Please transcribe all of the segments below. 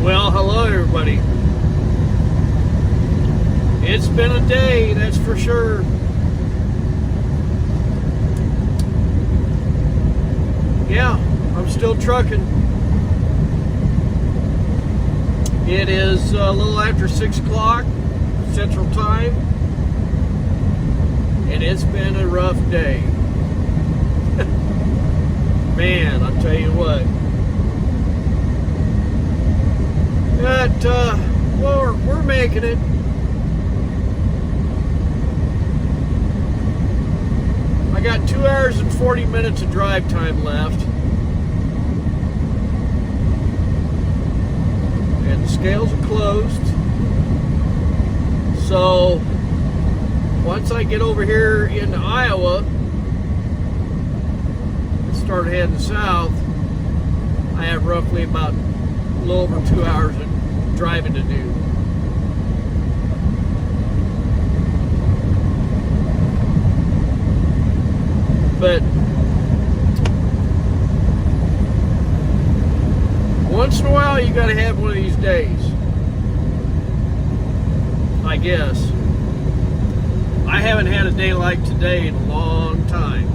Well, hello everybody. It's been a day, that's for sure. Yeah, I'm still trucking. It is a little after 6 o'clock Central Time, and it's been a rough day. Man, I'll tell you what. But, well, we're making it. I got 2 hours and 40 minutes of drive time left. And the scales are closed. So, once I get over here into Iowa and start heading south, I have roughly about a little over 2 hours of driving to do. But once in a while you gotta have one of these days, I guess. I haven't had a day like today in a long time.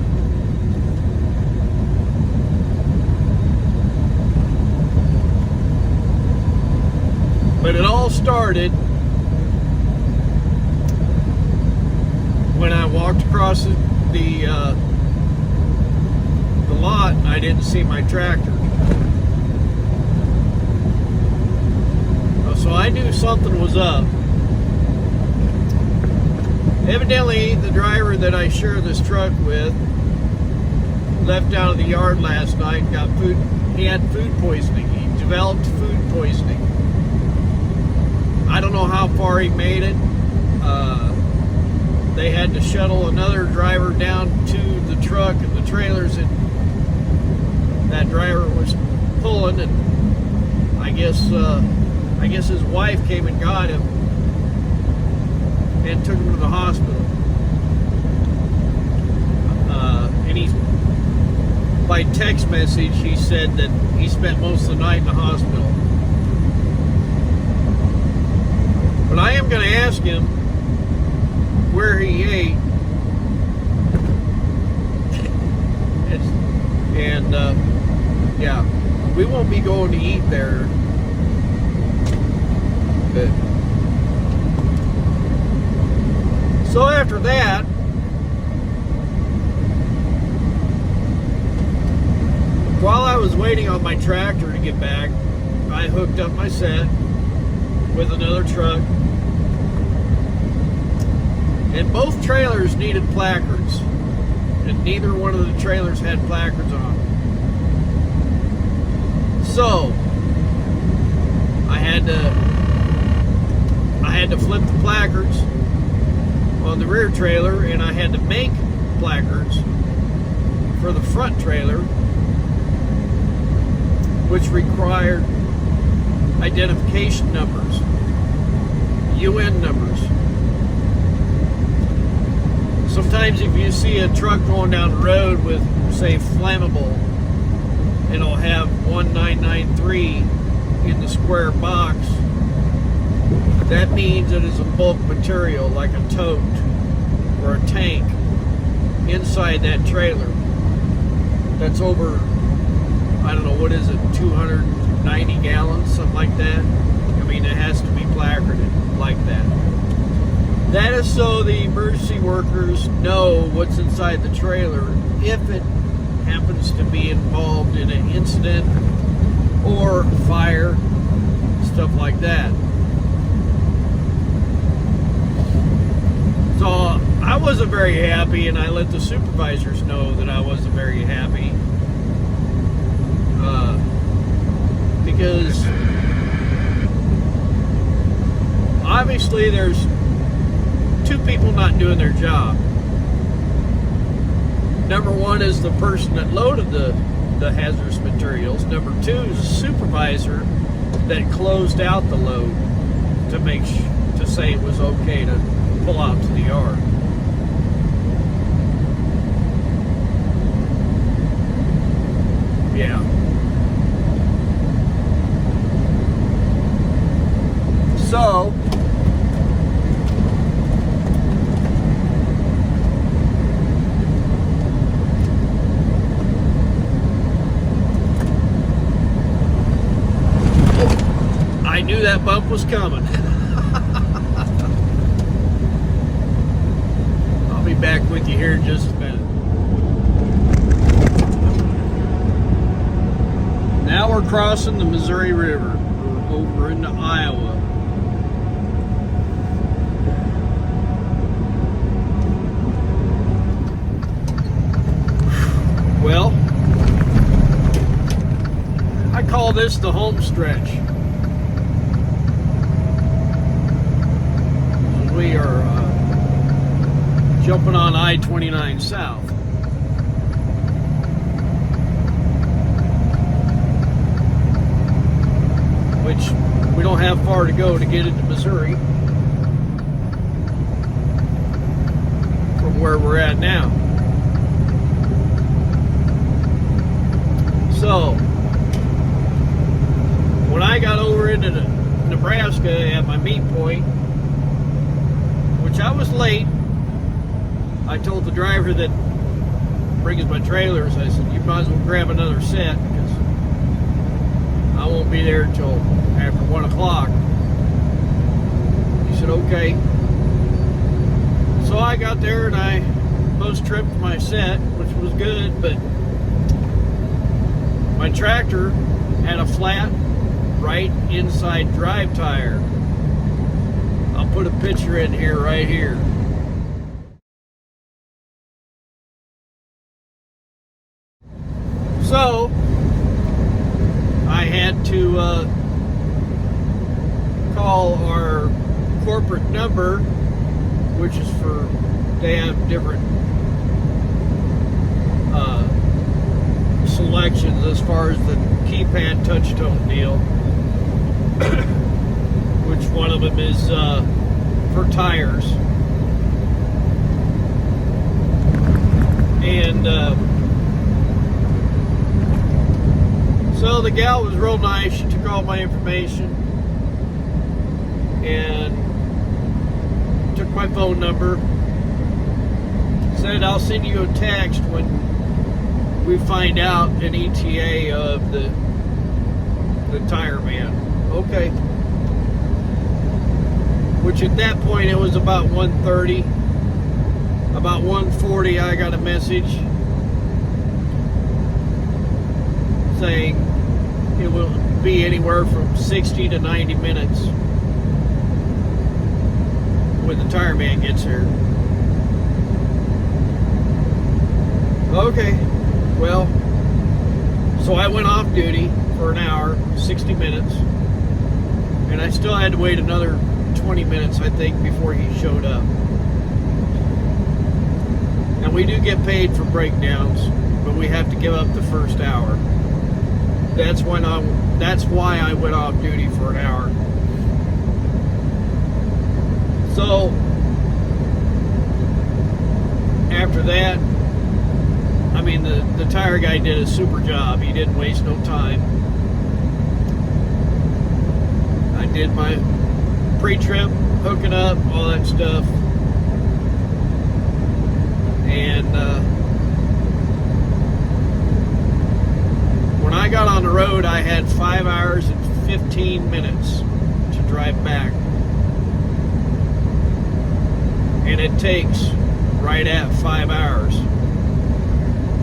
But it all started when I walked across the lot and I didn't see my tractor. So I knew something was up. Evidently, the driver that I share this truck with left out of the yard last night and got food. He had food poisoning. He developed food poisoning. I don't know how far he made it. They had to shuttle another driver down to the truck and the trailers that that driver was pulling, and I guess his wife came and got him and took him to the hospital. And he, by text message, he said that he spent most of the night in the hospital. But I am going to ask him where he ate, and yeah, we won't be going to eat there. But so after that, while I was waiting on my tractor to get back, I hooked up my set with another truck, and both trailers needed placards, and neither one of the trailers had placards on them. So I had to flip the placards on the rear trailer, and I had to make placards for the front trailer, which required identification numbers, UN numbers. Sometimes if you see a truck going down the road with, say, flammable, it'll have 1993 in the square box. That means it is a bulk material, like a tote or a tank inside that trailer. That's over, I don't know, what is it, 290 gallons, something like that. I mean, it has to be placarded like that. That is so the emergency workers know what's inside the trailer if it happens to be involved in an incident or fire, stuff like that. So I wasn't very happy, and I let the supervisors know that I wasn't very happy. Because obviously there's two people not doing their job. Number one is the person that loaded the hazardous materials. Number two is the supervisor that closed out the load to say it was okay to pull out to the yard. Yeah. I knew that bump was coming. I'll be back with you here in just a minute. Now we're crossing the Missouri River. We're over into Iowa. Well, I call this the home stretch. We are jumping on I-29 south. Which we don't have far to go to get into Missouri from where we're at now. So, when I got over into Nebraska at my meet point, which I was late, I told the driver that brings my trailers, I said, you might as well grab another set because I won't be there until after 1 o'clock. He said, okay. So I got there and I post-tripped my set, which was good, but my tractor had a flat right inside drive tire. I'll put a picture in here right here. So I had to call our corporate number, which is for, they have different selections as far as the keypad touch tone deal. Which one of them is for tires. And so the gal was real nice. She took all my information and took my phone number. Said, I'll send you a text when we find out an ETA of the tire man. Okay. Which at that point it was about 1:30. About 1:40 I got a message saying it will be anywhere from 60 to 90 minutes when the tire man gets here. Okay, well, so I went off duty for an hour, 60 minutes, and I still had to wait another 20 minutes, I think, before he showed up. And we do get paid for breakdowns, but we have to give up the first hour. That's why I went off duty for an hour. So after that, I mean, the tire guy did a super job. He didn't waste no time. I did my pre-trip, hooking up, all that stuff. And when I got on the road, I had 5 hours and 15 minutes to drive back. And it takes right at 5 hours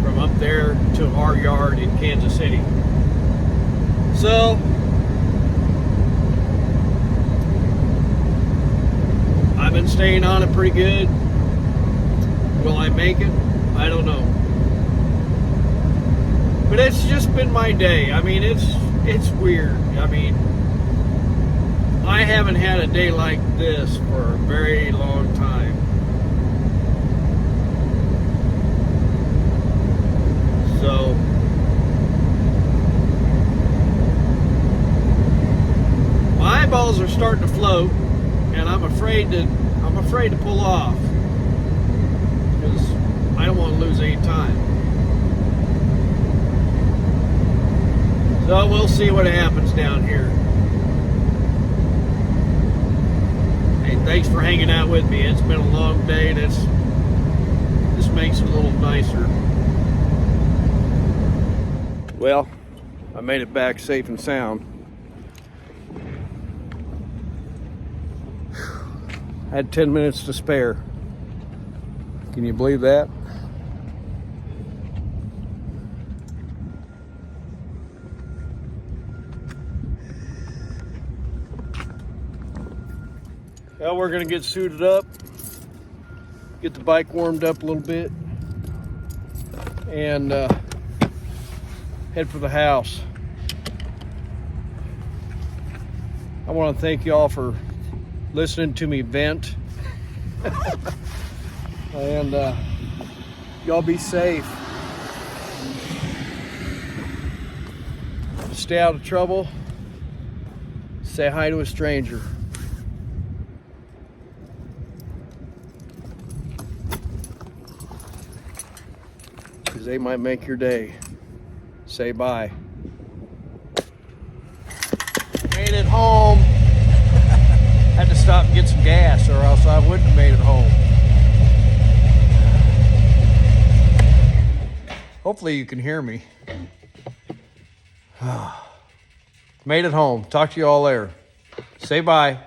from up there to our yard in Kansas City. So I've been staying on it pretty good. Will I make it? I don't know. But it's just been my day. I mean, it's weird. I mean, I haven't had a day like this for a very long time. So my eyeballs are starting to float, and I'm afraid to pull off because I don't want to lose any time. So we'll see what happens down here. Hey, thanks for hanging out with me. It's been a long day, and this makes it a little nicer. Well, I made it back safe and sound. I had 10 minutes to spare. Can you believe that? Well, we're gonna get suited up, get the bike warmed up a little bit, and head for the house. I want to thank y'all for listening to me vent. And y'all be safe. Stay out of trouble. Say hi to a stranger. Because they might make your day. Say bye. Made it home. Had to stop and get some gas, or else I wouldn't have made it home. Hopefully you can hear me. Made it home. Talk to you all later. Say bye.